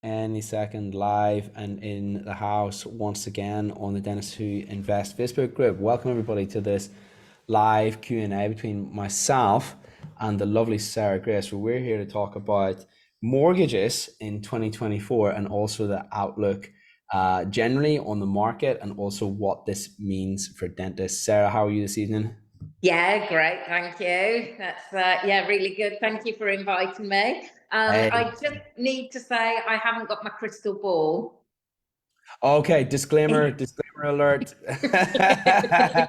any second, live and in the house once again on the Dennis Who Invest Facebook group. Welcome everybody to this live Q&A between myself and the lovely Sarah Grace, where we're here to talk about mortgages in 2024 and also the outlook generally on the market, and also what this means for dentists. Sarah, how are you this evening? Yeah, great. Thank you. That's yeah, really good. Thank you for inviting me. Hey. I just need to say I haven't got my crystal ball. Okay, disclaimer alert.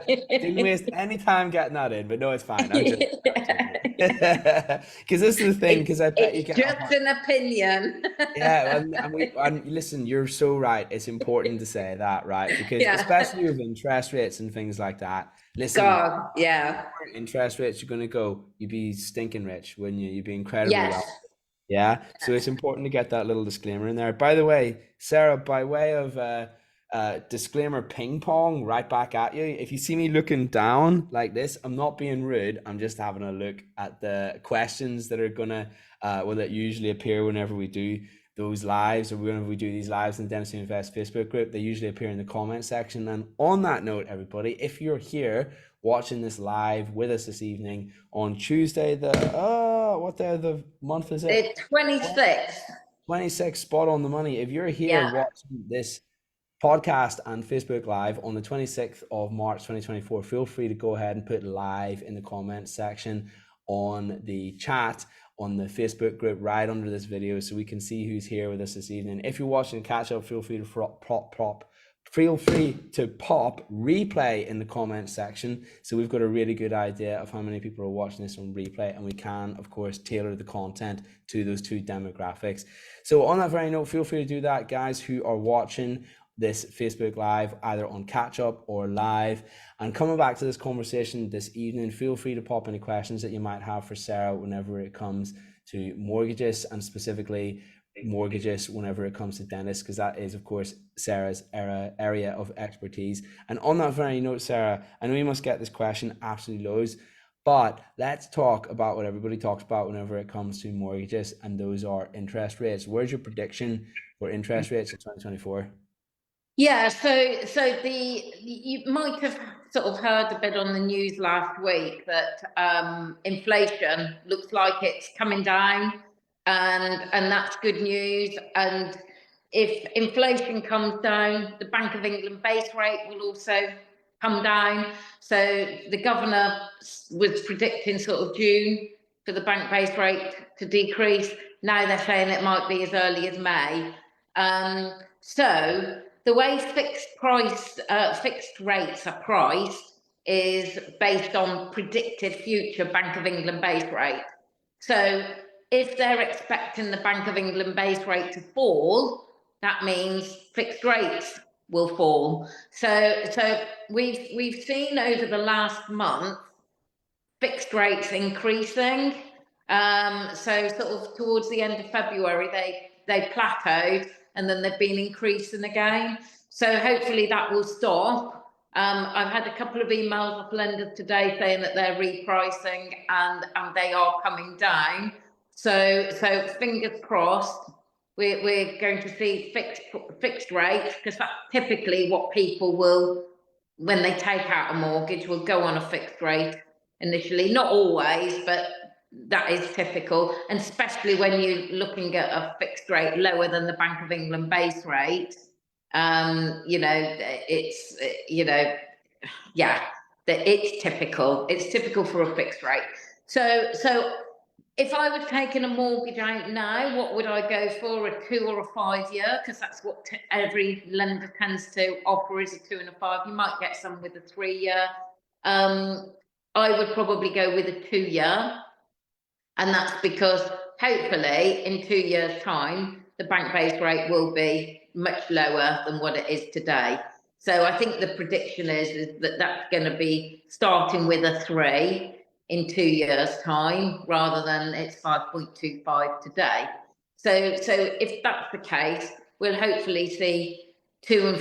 Didn't waste any time getting that in, but no, it's fine. I'm just because this is the thing, because I bet you It's get just an opinion. yeah, and listen, you're so right. It's important to say that, right? Because Yeah. especially with interest rates and things like that. Listen, God, yeah. interest rates, you're gonna go, you'd be stinking rich, wouldn't you? You'd be incredibly Yes. well. Yeah, so it's important to get that little disclaimer in there. By the way, Sarah, by way of disclaimer ping pong right back at you, if you see me looking down like this, I'm not being rude. I'm just having a look at the questions that are gonna, that usually appear whenever we do those lives, or whenever we do these lives in the Dennis Who Invest Facebook group. They usually appear in the comment section. And on that note, everybody, if you're here watching this live with us this evening on Tuesday, what day of the month is it? The 26th. 26, spot on the money. If you're here Yeah. watching this podcast and Facebook Live on the 26th of March 2024, feel free to go ahead and put live in the comments section on the chat on the Facebook group right under this video, so we can see who's here with us this evening. If you're watching catch up, feel free to pop replay in the comment section, so we've got a really good idea of how many people are watching this on replay, and we can of course tailor the content to those two demographics. So on that very note, feel free to do that, guys who are watching this Facebook Live either on catch up or live. And coming back to this conversation this evening, feel free to pop any questions that you might have for Sarah whenever it comes to mortgages, and specifically mortgages whenever it comes to dentists, because that is of course Sarah's area of expertise. And on that very note, Sarah, I know you must get this question absolutely loads, but let's talk about what everybody talks about whenever it comes to mortgages, and those are interest rates. Where's your prediction for interest rates in 2024? Yeah, you might have sort of heard a bit on the news last week that inflation looks like it's coming down, and that's good news. And if inflation comes down, the Bank of England base rate will also come down. So the governor was predicting sort of June for the bank base rate to decrease. Now they're saying it might be as early as May. So the way fixed rates are priced is based on predicted future Bank of England base rate. So if they're expecting the Bank of England base rate to fall, that means fixed rates will fall. So we've seen over the last month fixed rates increasing. So sort of towards the end of February, they plateaued, and then they've been increasing again. So hopefully that will stop. I've had a couple of emails off lenders today saying that they're repricing and they are coming down. So fingers crossed, we're going to see fixed rates, because that's typically what people will, when they take out a mortgage, will go on a fixed rate initially. Not always, but that is typical, and especially when you're looking at a fixed rate lower than the Bank of England base rate. It's yeah, that it's typical. It's typical for a fixed rate. So if I was taking a mortgage out now, what would I go for? A 2 or a 5 year? Because that's what every lender tends to offer, is a 2 and a 5. You might get some with a 3 year. I would probably go with a 2 year. And that's because hopefully in 2 years' time, the bank base rate will be much lower than what it is today. So I think the prediction is that that's going to be starting with a 3 in 2 years' time, rather than it's 5.25 today. So if that's the case, we'll hopefully see 2 and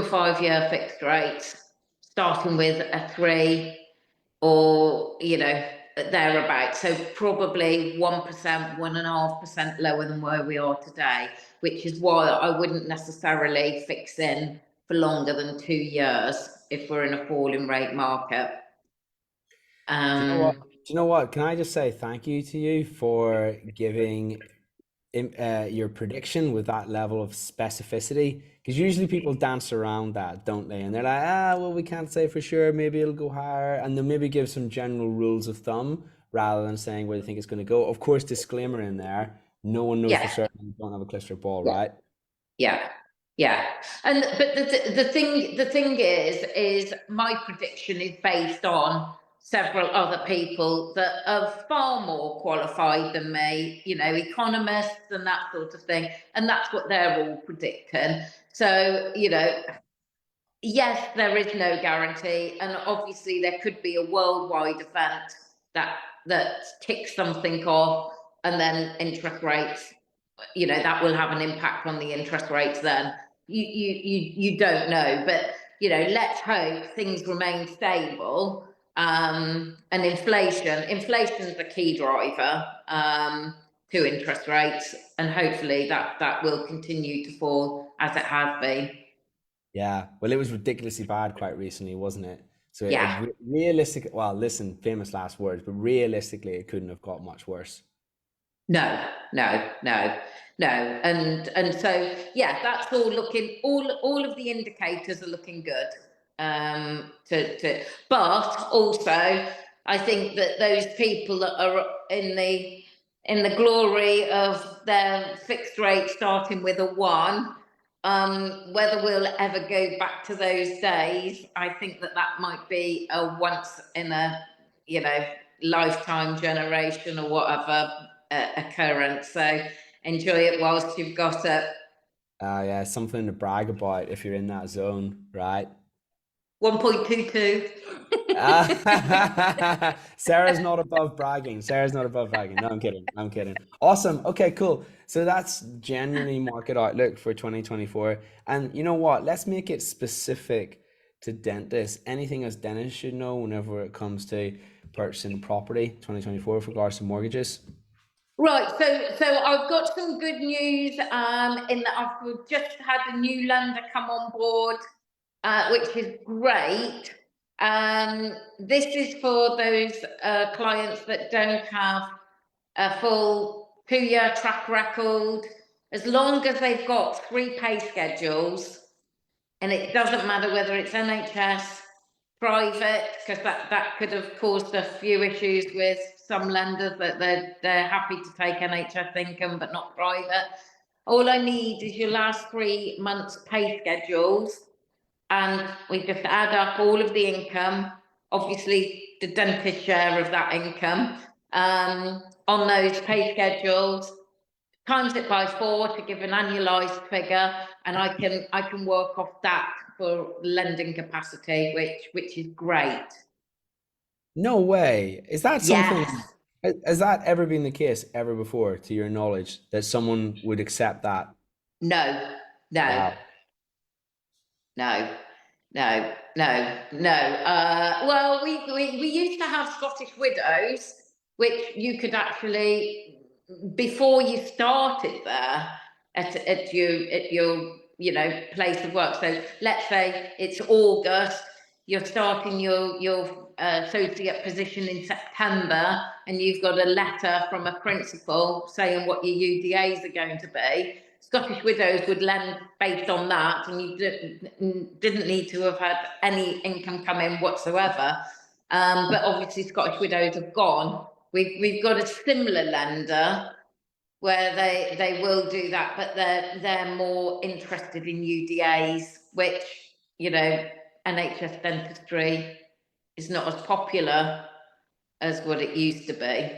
5 year fixed rates starting with a 3, or thereabouts. So probably 1%, 1.5% lower than where we are today, which is why I wouldn't necessarily fix in for longer than 2 years if we're in a falling rate market. Do you know what? Do you know what? Can I just say thank you to you for giving your prediction with that level of specificity? Because usually people dance around that, don't they? And they're like, well, we can't say for sure. Maybe it'll go higher, and they'll maybe give some general rules of thumb rather than saying where they think it's going to go. Of course, disclaimer in there: no one knows for Yeah, certain. You don't have a crystal ball, yeah, right? yeah, yeah. And but the thing is my prediction is based on several other people that are far more qualified than me, economists and that sort of thing, and that's what they're all predicting. So, yes, there is no guarantee, and obviously there could be a worldwide event that ticks something off, and then interest rates, that will have an impact on the interest rates. Then you don't know, but let's hope things remain stable. And inflation's the key driver to interest rates, and hopefully that will continue to fall as it has been. Yeah. Well, it was ridiculously bad quite recently, wasn't it? So Yeah. realistic. Well, listen, famous last words, but realistically, it couldn't have got much worse. No, no, no, no. And so yeah, that's all looking, all of the indicators are looking good. But also I think that those people that are in the glory of their fixed rate starting with a one, whether we'll ever go back to those days, I think that might be a once in a, you know, lifetime generation or whatever occurrence. So enjoy it whilst you've got it. Yeah, something to brag about if you're in that zone, right? 1.22. Sarah's not above bragging. Sarah's not above bragging. No, I'm kidding. I'm kidding. Awesome. Okay, cool. So that's genuinely market outlook for 2024. And you know what? Let's make it specific to dentists. Anything as dentists should know whenever it comes to purchasing property 2024 with regards to mortgages. Right, so I've got some good news. In that I've just had a new lender come on board, which is great. This is for those clients that don't have a full 2-year track record. As long as they've got 3 pay schedules, and it doesn't matter whether it's NHS, private, because that could have caused a few issues with some lenders, that they're happy to take NHS income but not private. All I need is your last 3 months pay schedules, and we just add up all of the income, obviously the dentist share of that income, on those pay schedules, times it by 4 to give an annualized figure, and I can work off that for lending capacity, which is great. No way. Is that something, Yes. has that ever been the case ever before, to your knowledge, that someone would accept that? No, no, Wow. no, no, no, no. Well, we used to have Scottish widows, which you could actually, before you started there at your place of work. So let's say it's August, you're starting your associate position in September, and you've got a letter from a principal saying what your UDAs are going to be. Scottish widows would lend based on that, and you didn't need to have had any income come in whatsoever. But obviously Scottish widows have gone. We've got a similar lender where they will do that, but they're more interested in UDAs, which, NHS dentistry is not as popular as what it used to be.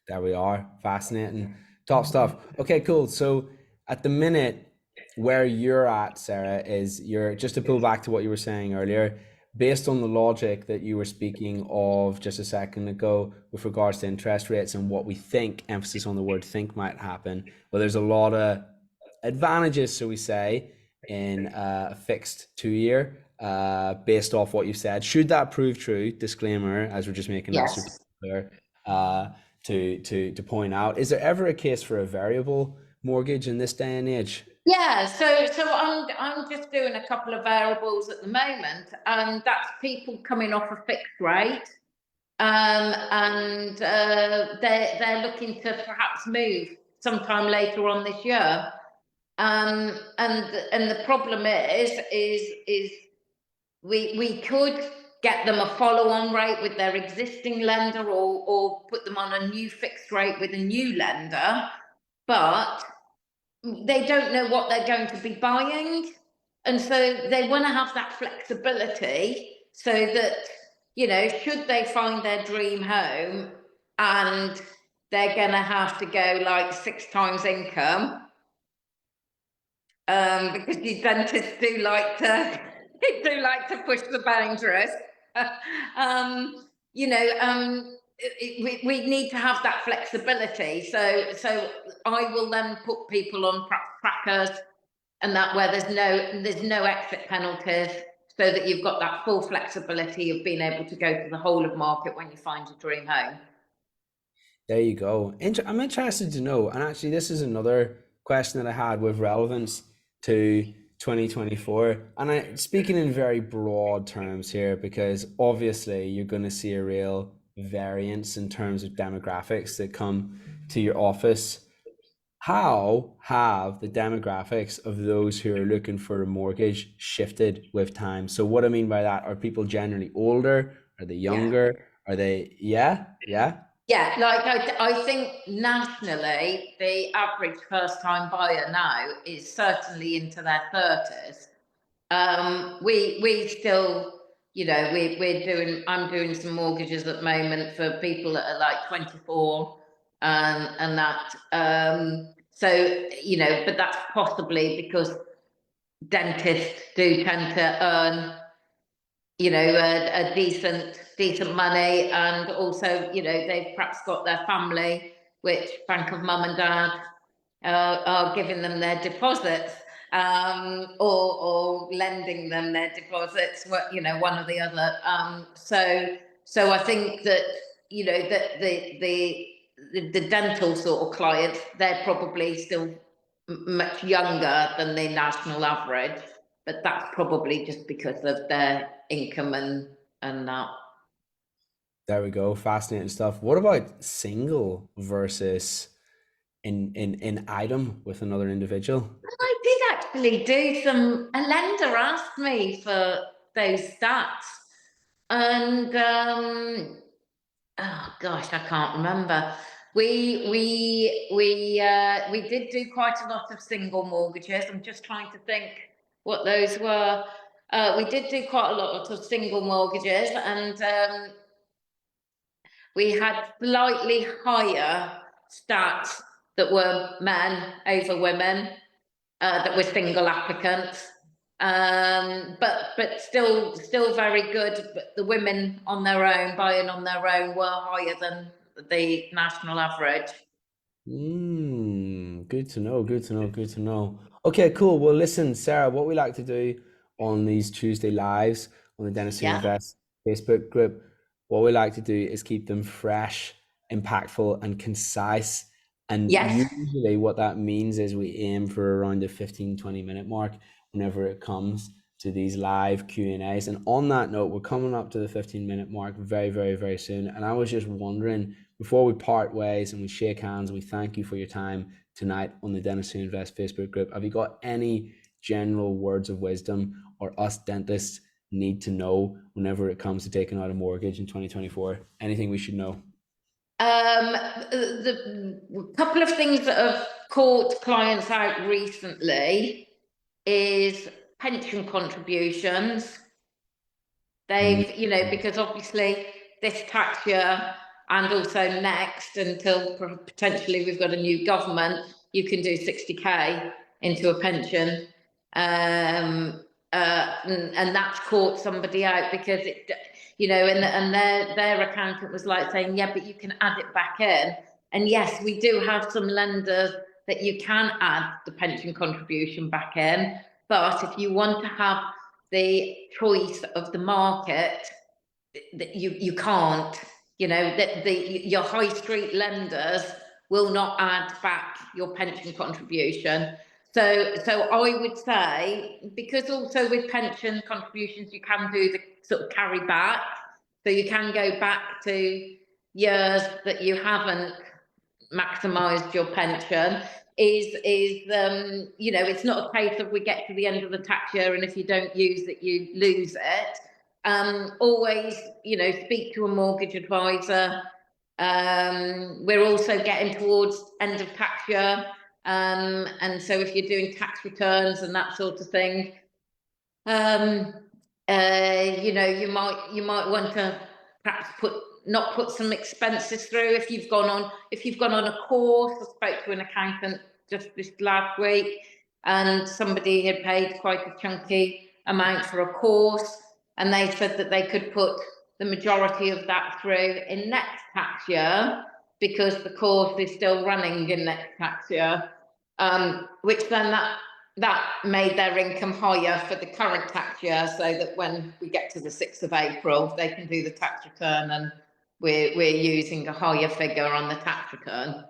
There we are. Fascinating. Top stuff. Okay, cool. So at the minute, where you're at, Sarah, is you're just to pull back to what you were saying earlier, based on the logic that you were speaking of just a second ago with regards to interest rates and what we think, emphasis on the word think, might happen. Well, there's a lot of advantages, so we say, in a fixed 2 year based off what you've said. Should that prove true, disclaimer, as we're just making that super Yes. clear, to point out, is there ever a case for a variable mortgage in this day and age? Yeah, so I'm just doing a couple of variables at the moment, and that's people coming off a fixed rate, and they're looking to perhaps move sometime later on this year. And the problem is we could get them a follow-on rate with their existing lender, or put them on a new fixed rate with a new lender, but they don't know what they're going to be buying. And so they want to have that flexibility so that, should they find their dream home and they're going to have to go like 6 times income, because the dentists do like to push the boundaries. um, we need to have that flexibility. So I will then put people on trackers, and that where there's no exit penalties, so that you've got that full flexibility of being able to go to the whole of market when you find your dream home. There you go. I'm interested to know, and actually, this is another question that I had with relevance to 2024. And speaking in very broad terms here, because obviously you're going to see a real variance in terms of demographics that come to your office. How have the demographics of those who are looking for a mortgage shifted with time? So what I mean by that, are people generally older? Are they Yeah. younger? Are they, yeah? Yeah, like I think nationally, the average first time buyer now is certainly into their 30s. We still, I'm doing some mortgages at the moment for people that are like 24, and that. So, but that's possibly because dentists do tend to earn, a decent money, and also, they've perhaps got their family, which Bank of Mum and Dad are giving them their deposits, or lending them their deposits, one or the other. So I think that, that the dental sort of clients, they're probably still much younger than the national average, but that's probably just because of their income and that. There we go. Fascinating stuff. What about single versus in item with another individual? I did actually do some. A lender asked me for those stats, and oh gosh, I can't remember. We did do quite a lot of single mortgages. I'm just trying to think what those were. We did do quite a lot of single mortgages, and we had slightly higher stats that were men over women, that were single applicants. But still very good. But the women on their own, buying on their own, were higher than the national average. Good to know. Good to know. Good to know. Okay, cool. Well, listen, Sarah, what we like to do on these Tuesday lives on the Dennis Who Yeah. Invest Facebook group, what we like to do is keep them fresh, impactful, and concise. And Yes. usually, what that means is we aim for around the 15-20 minute mark whenever it comes to these live Q&As. And on that note, we're coming up to the 15-minute mark very, very, very soon. And I was just wondering, before we part ways and we shake hands, we thank you for your time tonight on the Dennis Who Invest Facebook group. Have you got any general words of wisdom or us dentists need to know whenever it comes to taking out a mortgage in 2024? Anything we should know? The couple of things that have caught clients out recently is pension contributions. They've, because obviously this tax year, and also next, until potentially we've got a new government, you can do 60k into a pension. And that's caught somebody out, because it, and their accountant was like saying, yeah, but you can add it back in. And yes, we do have some lenders that you can add the pension contribution back in, but if you want to have the choice of the market, that you can't, you know, that your high street lenders will not add back your pension contribution. So I would say, because also with pension contributions, you can do the sort of carry back. So you can go back to years that you haven't maximised your pension. You know, it's not a case of we get to the end of the tax year and if you don't use it, you lose it. Always, you know, speak to a mortgage advisor. We're also getting towards end of tax year. And so if you're doing tax returns and that sort of thing, you know, you might want to perhaps not put some expenses through if you've gone on a course. I spoke to an accountant just this last week, and somebody had paid quite a chunky amount for a course, and they said that they could put the majority of that through in next tax year because the course is still running in next tax year, which then that made their income higher for the current tax year, so that when we get to the 6th of April, they can do the tax return and we're using a higher figure on the tax return.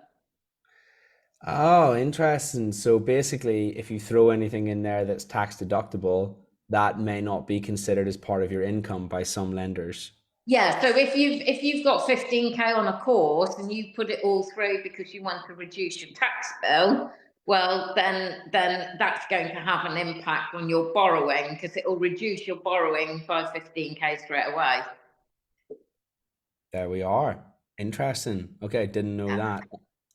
Oh, interesting. So basically, if you throw anything in there that's tax deductible, that may not be considered as part of your income by some lenders. Yeah, so if you've got 15k on a course and you put it all through because you want to reduce your tax bill, well, then that's going to have an impact on your borrowing because it will reduce your borrowing by 15k straight away. There we are. Interesting. Okay, didn't know Yeah. that.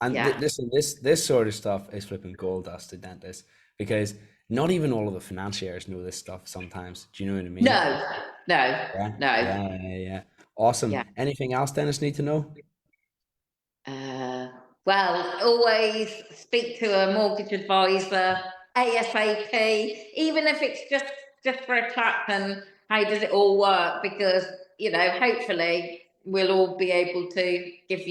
And Yeah. listen, this sort of stuff is flipping gold dust to dentists because not even all of the financiers know this stuff sometimes. Do you know what I mean? No, no, Yeah, no. yeah. Awesome. Yeah. Anything else dentists need to know? Well, always speak to a mortgage advisor ASAP, even if it's just for a chat and how does it all work? Because, you know, hopefully we'll all be able to give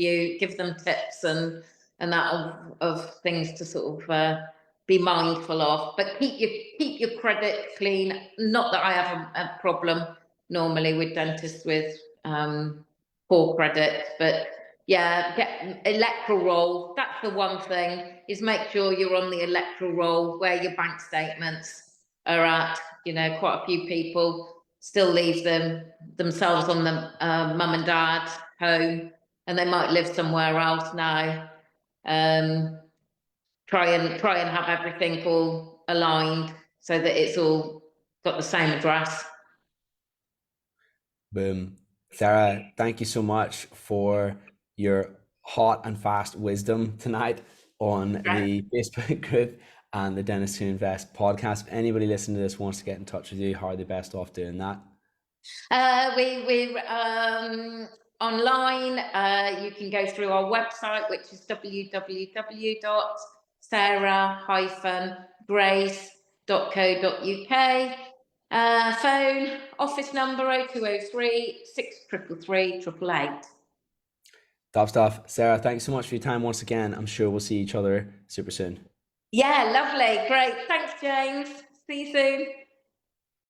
them tips and that of things to sort of be mindful of. But keep your credit clean. Not that I have a problem normally with dentists with poor credit, but yeah, get electoral roll. That's the one thing, is make sure you're on the electoral roll where your bank statements are at. You know, quite a few people still leave themselves on the mum and dad home, and they might live somewhere else now. Try and have everything all aligned so that it's all got the same address. Boom. Sarah, thank you so much for your hot and fast wisdom tonight on Right. the Facebook group and the Dentist Who Invest podcast. If anybody listening to this wants to get in touch with you, how are they best off doing that? We're online. You can go through our website, which is www.sarah-grace.co.uk. Phone, office number 0203 633 888. Top stuff. Sarah, thanks so much for your time once again. I'm sure we'll see each other super soon. Yeah, lovely. Great. Thanks, James. See you soon.